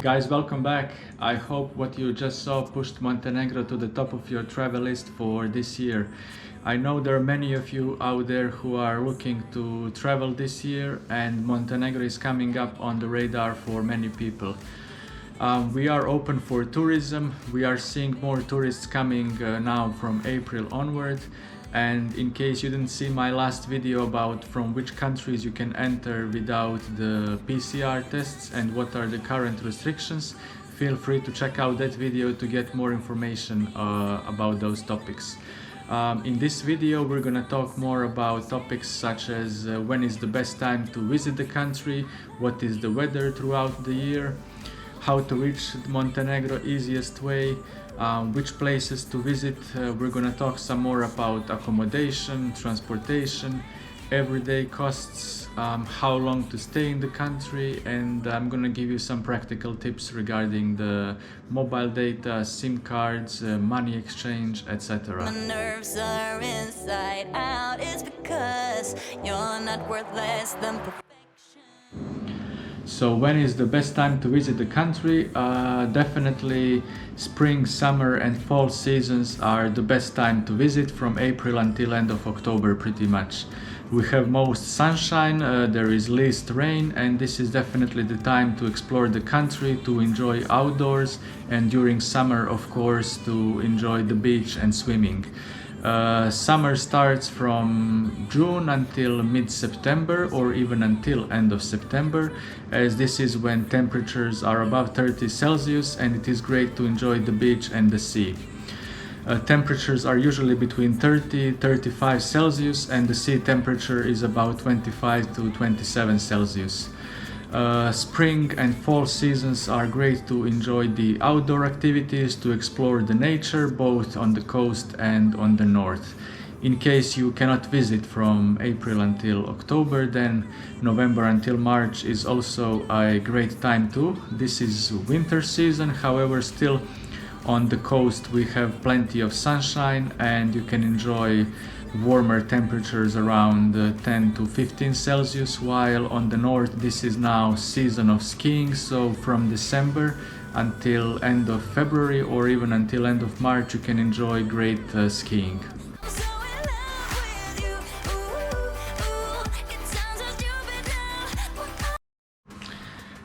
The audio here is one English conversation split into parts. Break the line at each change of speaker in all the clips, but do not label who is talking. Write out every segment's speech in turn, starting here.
Guys, welcome back. I hope what you just saw pushed Montenegro to the top of your travel list for this year. I know there are many of you out there who are looking to travel this year, and Montenegro is coming up on the radar for many people. We are open for tourism. We are seeing more tourists coming now from April onward. And in case you didn't see my last video about from which countries you can enter without the PCR tests and what are the current restrictions, feel free to check out that video to get more information about those topics. In this video we're gonna talk more about topics such as when is the best time to visit the country, what is the weather throughout the year, how to reach Montenegro easiest way, which places to visit. We're gonna talk some more about accommodation, transportation, everyday costs, how long to stay in the country, and I'm gonna give you some practical tips regarding the mobile data, SIM cards, money exchange, etc.
My nerves are inside out, it's because you're not worth less than perfection.
So when is the best time to visit the country? Definitely spring, summer and fall seasons are the best time to visit, from April until end of October pretty much. We have most sunshine, there is least rain, and this is definitely the time to explore the country, to enjoy outdoors, and during summer of course to enjoy the beach and swimming. Summer starts from June until mid-September or even until end of September, as this is when temperatures are above 30 Celsius and it is great to enjoy the beach and the sea. Temperatures are usually between 30-35 Celsius and the sea temperature is about 25 to 27 Celsius. Spring and fall seasons are great to enjoy the outdoor activities, to explore the nature both on the coast and on the north. In case you cannot visit from April until October, then November until March is also a great time too. This is winter season, however still on the coast we have plenty of sunshine and you can enjoy warmer temperatures around 10 to 15 Celsius, while on the north this is now season of skiing, so from December until end of February or even until end of March you can enjoy great skiing.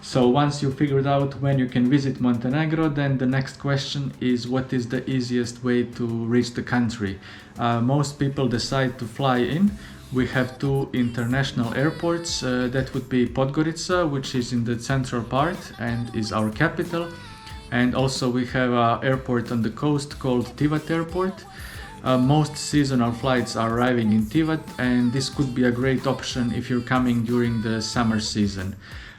So once you figured out when you can visit Montenegro, then the next question is what is the easiest way to reach the country? Most people decide to fly in. We have two international airports, that would be Podgorica, which is in the central part and is our capital, and also we have an airport on the coast called Tivat Airport. Most seasonal flights are arriving in Tivat, and this could be a great option if you're coming during the summer season.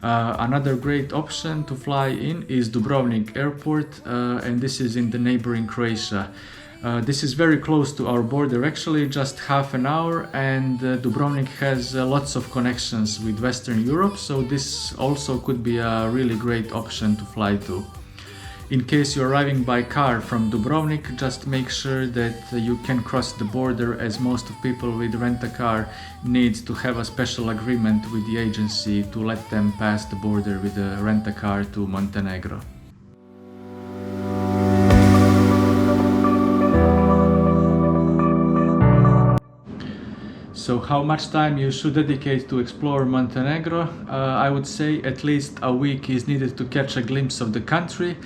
Another great option to fly in is Dubrovnik Airport, and this is in the neighboring Croatia. This is very close to our border, actually just half an hour, and Dubrovnik has lots of connections with Western Europe, so this also could be a really great option to fly to. In case you're arriving by car from Dubrovnik, just make sure that you can cross the border, as most of people with rent-a-car need to have a special agreement with the agency to let them pass the border with a rent-a-car to Montenegro. So how much time you should dedicate to explore Montenegro? I would say at least a week is needed to catch a glimpse of the country.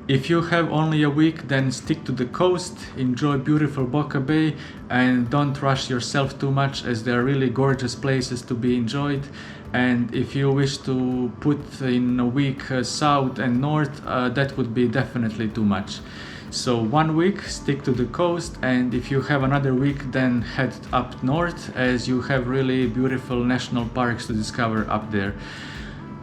If you have only a week, then stick to the coast, enjoy beautiful Boka Bay, and don't rush yourself too much, as there are really gorgeous places to be enjoyed. And if you wish to put in a week south and north, that would be definitely too much. So 1 week, stick to the coast, and if you have another week, then head up north, as you have really beautiful national parks to discover up there.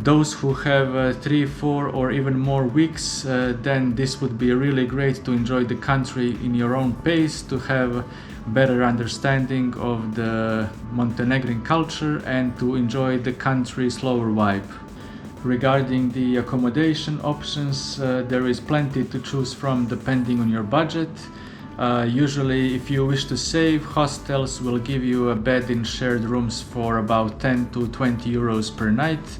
Those who have 3, 4 or even more weeks, then this would be really great to enjoy the country in your own pace, to have better understanding of the Montenegrin culture and to enjoy the country's slower vibe. Regarding the accommodation options, there is plenty to choose from depending on your budget. Usually, if you wish to save, hostels will give you a bed in shared rooms for about 10 to 20 euros per night.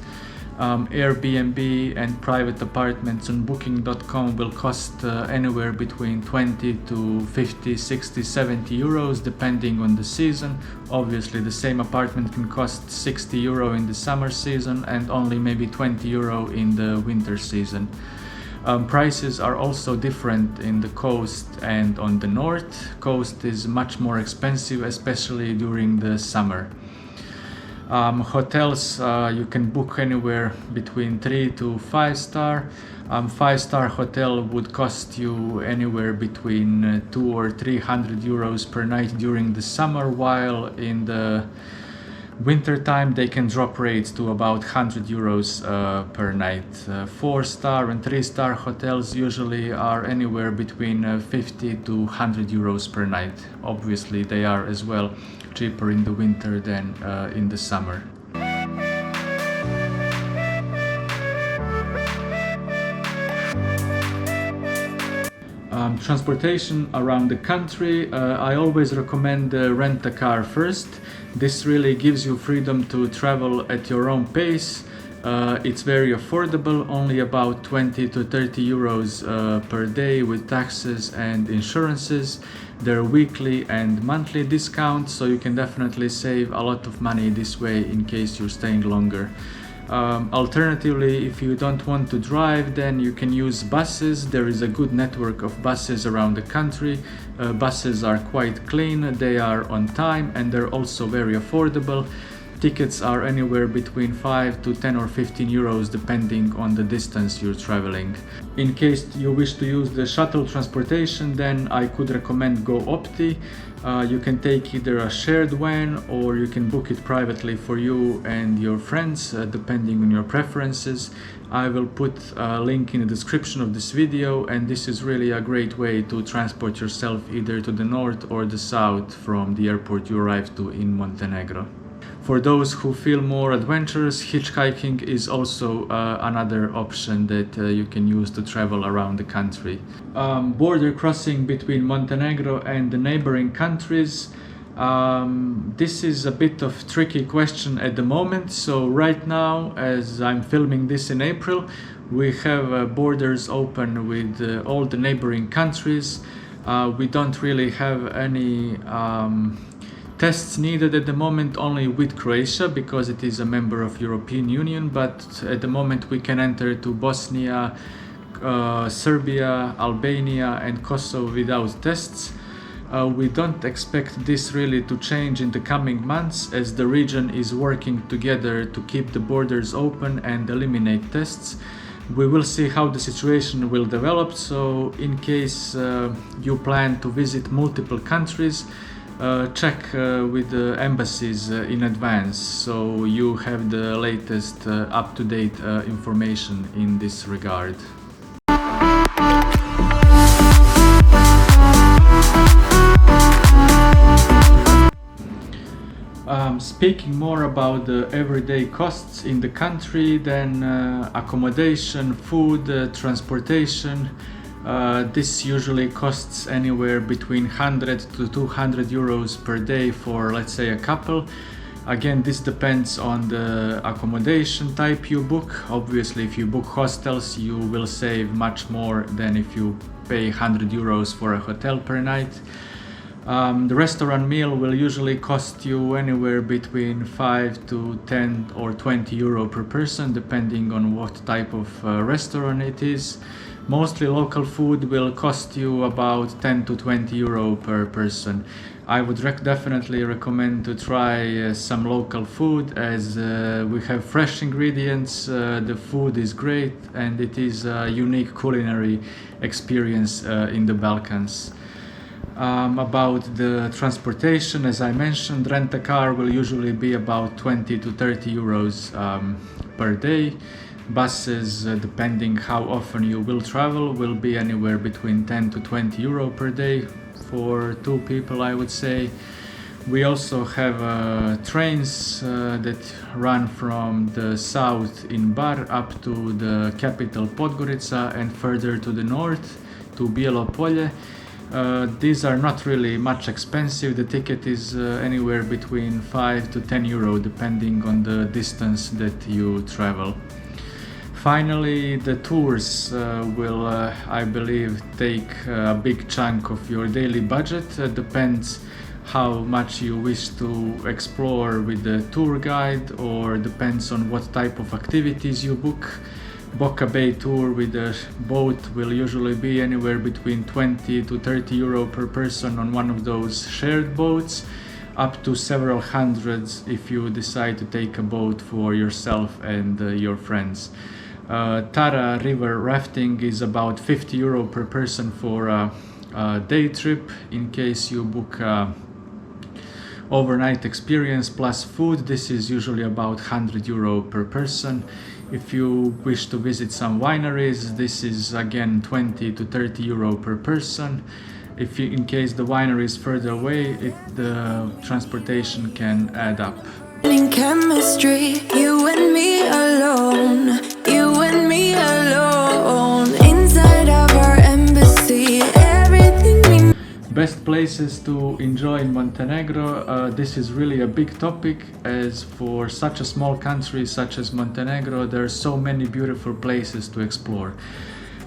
Airbnb and private apartments on booking.com will cost anywhere between 20 to 50, 60, 70 euros depending on the season. Obviously, the same apartment can cost 60 euro in the summer season and only maybe 20 euro in the winter season. Prices are also different in the coast and on the north. Coast is much more expensive, especially during the summer. Hotels you can book anywhere between 3 to 5 star. 5-star hotel would cost you anywhere between 2 or 300 euros per night during the summer, while in the winter time they can drop rates to about 100 euros per night. 4-star and 3-star hotels usually are anywhere between 50 to 100 euros per night. Obviously they are as well cheaper in the winter than in the summer. Transportation around the country, I always recommend rent a car first. This really gives you freedom to travel at your own pace. It's very affordable, only about 20 to 30 euros per day with taxes and insurances. There are weekly and monthly discounts, so you can definitely save a lot of money this way in case you're staying longer. Alternatively, if you don't want to drive, then you can use buses. There is a good network of buses around the country. Buses are quite clean, they are on time, and they're also very affordable. Tickets are anywhere between 5 to 10 or 15 euros depending on the distance you're traveling. In case you wish to use the shuttle transportation, then I could recommend Go Opti. You can take either a shared van or you can book it privately for you and your friends, depending on your preferences. I will put a link in the description of this video, and this is really a great way to transport yourself either to the north or the south from the airport you arrive to in Montenegro. For those who feel more adventurous, hitchhiking is also another option that you can use to travel around the country. Border crossing between Montenegro and the neighboring countries. This is a bit of tricky question at the moment. So right now, as I'm filming this in April, we have borders open with all the neighboring countries. We don't really have any tests needed at the moment, only with Croatia because it is a member of European Union, but at the moment we can enter to Bosnia, Serbia, Albania and Kosovo without tests. We don't expect this really to change in the coming months, as the region is working together to keep the borders open and eliminate tests. We will see how the situation will develop, so in case you plan to visit multiple countries, check with the embassies in advance so you have the latest up-to-date information in this regard. Speaking more about the everyday costs in the country, then accommodation, food, transportation. This usually costs anywhere between 100 to 200 euros per day for, let's say, a couple. Again, this depends on the accommodation type you book. Obviously, if you book hostels, you will save much more than if you pay 100 euros for a hotel per night. The restaurant meal will usually cost you anywhere between 5 to 10 or 20 euro per person, depending on what type of restaurant it is. Mostly local food will cost you about 10 to 20 euro per person. I would definitely recommend to try some local food, as we have fresh ingredients, the food is great, and it is a unique culinary experience in the Balkans. About the transportation, as I mentioned, rent a car will usually be about 20 to 30 euros per day. Buses, depending how often you will travel, will be anywhere between 10 to 20 euro per day for two people, I would say. We also have trains that run from the south in Bar up to the capital Podgorica and further to the north to Bijelo Polje. These are not really much expensive. The ticket is anywhere between 5 to 10 euro depending on the distance that you travel. Finally, the tours will, I believe, take a big chunk of your daily budget. Depends how much you wish to explore with the tour guide, or depends on what type of activities you book. Boca Bay tour with a boat will usually be anywhere between 20 to 30 euro per person on one of those shared boats, up to several hundreds if you decide to take a boat for yourself and your friends. Tara river rafting is about 50 euro per person for a day trip. In case you book overnight experience plus food, this is usually about 100 euro per person. If you wish to visit some wineries, this is again 20 to 30 euro per person. If you, in case the winery is further away, the transportation can add up.
In chemistry, you and me alone, you and me alone, inside of our embassy, everything we...
Best places to enjoy in Montenegro. This is really a big topic, as for such a small country such as Montenegro, there are so many beautiful places to explore.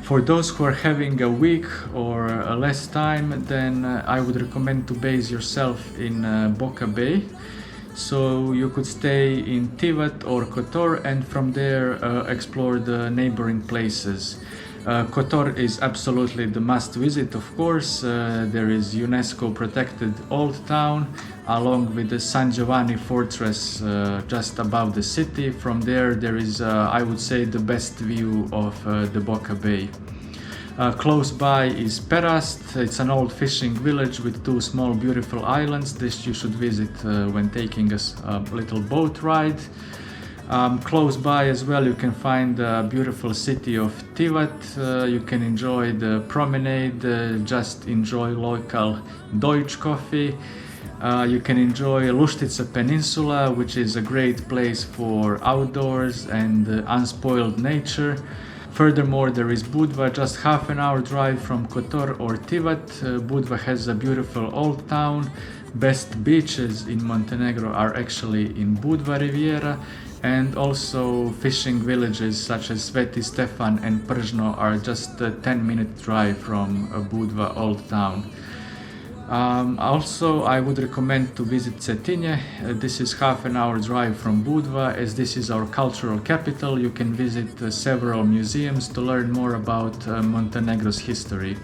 For those who are having a week or less time, then I would recommend to base yourself in Boca Bay. So you could stay in Tivat or Kotor and from there explore the neighboring places. Kotor is absolutely the must visit, of course. There is UNESCO protected old town along with the San Giovanni fortress just above the city. From there is I would say the best view of the Boca Bay. Close by is Perast. It's an old fishing village with two small beautiful islands. This you should visit when taking a little boat ride. Close by as well you can find the beautiful city of Tivat. You can enjoy the promenade, just enjoy local Deutsch coffee. You can enjoy Luštica Peninsula, which is a great place for outdoors and unspoiled nature. Furthermore, there is Budva, just half an hour drive from Kotor or Tivat. Budva has a beautiful old town. Best beaches in Montenegro are actually in Budva Riviera, and also fishing villages such as Sveti Stefan and Pržno are just a 10-minute drive from Budva old town. Also, I would recommend to visit Cetinje. This is half an hour drive from Budva. As this is our cultural capital, you can visit several museums to learn more about Montenegro's history.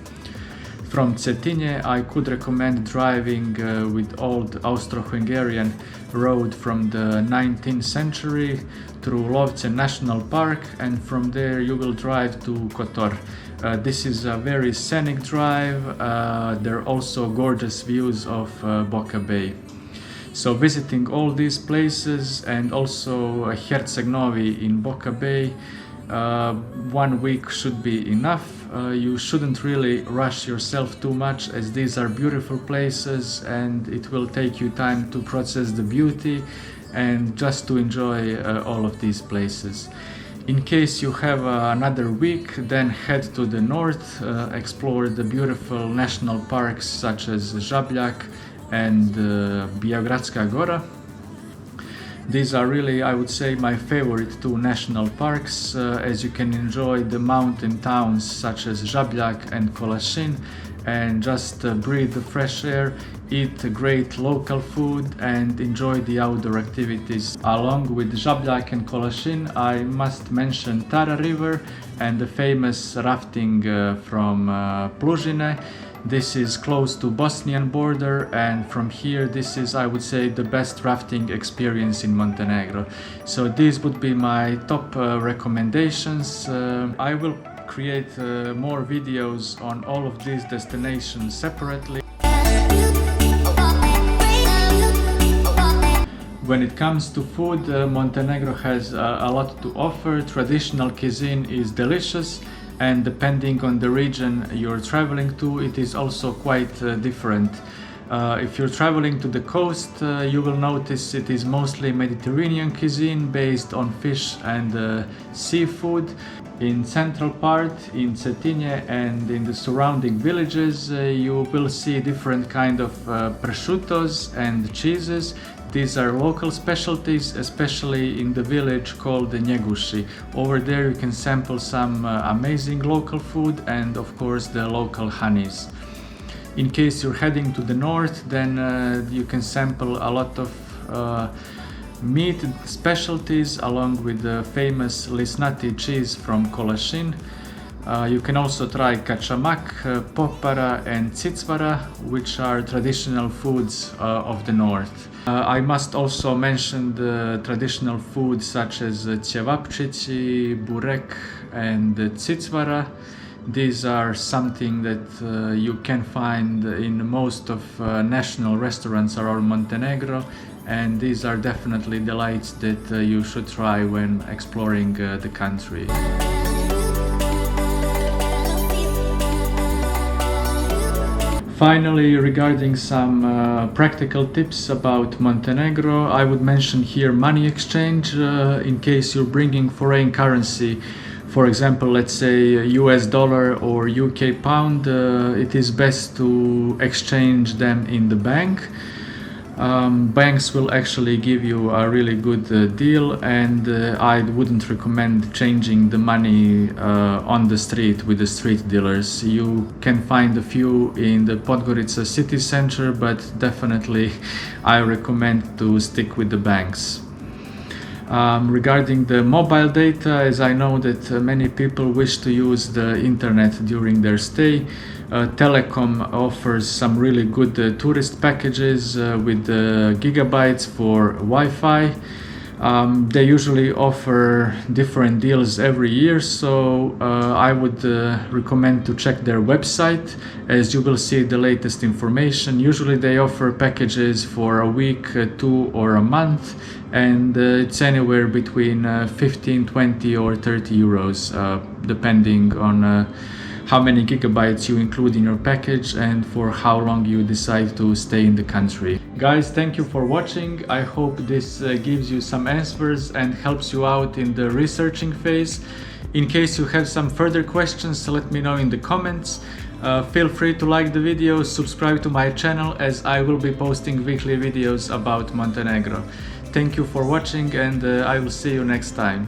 From Cetinje, I could recommend driving with old Austro-Hungarian road from the 19th century through Lovce National Park, and from there you will drive to Kotor. This is a very scenic drive. There are also gorgeous views of Boca Bay. So visiting all these places and also Herceg Novi in Boca Bay, 1 week should be enough. You shouldn't really rush yourself too much, as these are beautiful places and it will take you time to process the beauty and just to enjoy all of these places. In case you have another week, then head to the north, explore the beautiful national parks such as Žabljak and Biogradska Gora. These are really, I would say, my favorite two national parks, as you can enjoy the mountain towns such as Žabljak and Kolašin and just breathe the fresh air, eat great local food and enjoy the outdoor activities. Along with Žabljak and Kolašin, I must mention Tara River and the famous rafting from Plužine. This is close to Bosnian border, and from here this is, I would say, the best rafting experience in Montenegro. So these would be my top recommendations. I will create more videos on all of these destinations separately. When it comes to food, Montenegro has a lot to offer. Traditional cuisine is delicious, and depending on the region you're traveling to, it is also quite different. If you're traveling to the coast, you will notice it is mostly Mediterranean cuisine based on fish and seafood. In central part, in Cetinje and in the surrounding villages, you will see different kind of prosciuttos and cheeses. These are local specialties, especially in the village called the Njeguši. Over there you can sample some amazing local food and of course the local honeys. In case you're heading to the north, then you can sample a lot of meat specialties along with the famous Lisnati cheese from Kolašin. You can also try kačamak, popara and cicvara, which are traditional foods of the north. I must also mention the traditional foods such as ćevapčići, burek and cicvara. These are something that you can find in most of national restaurants around Montenegro, and these are definitely delights that you should try when exploring the country. Finally, regarding some practical tips about Montenegro, I would mention here money exchange in case you're bringing foreign currency. For example, let's say US dollar or UK pound, it is best to exchange them in the bank. Banks will actually give you a really good deal, and I wouldn't recommend changing the money on the street with the street dealers. You can find a few in the Podgorica city center, but definitely I recommend to stick with the banks. Regarding the mobile data, as I know that many people wish to use the internet during their stay, Telecom offers some really good tourist packages with gigabytes for Wi-Fi. They usually offer different deals every year, so I would recommend to check their website, as you will see the latest information. Usually they offer packages for a week, 2 or a month, and it's anywhere between 15, 20 or 30 euros, depending on how many gigabytes you include in your package and for how long you decide to stay in the country. Guys, thank you for watching. I hope this gives you some answers and helps you out in the researching phase. In case you have some further questions, let me know in the comments. Feel free to like the video, subscribe to my channel, as I will be posting weekly videos about Montenegro. Thank you for watching, and I will see you next time.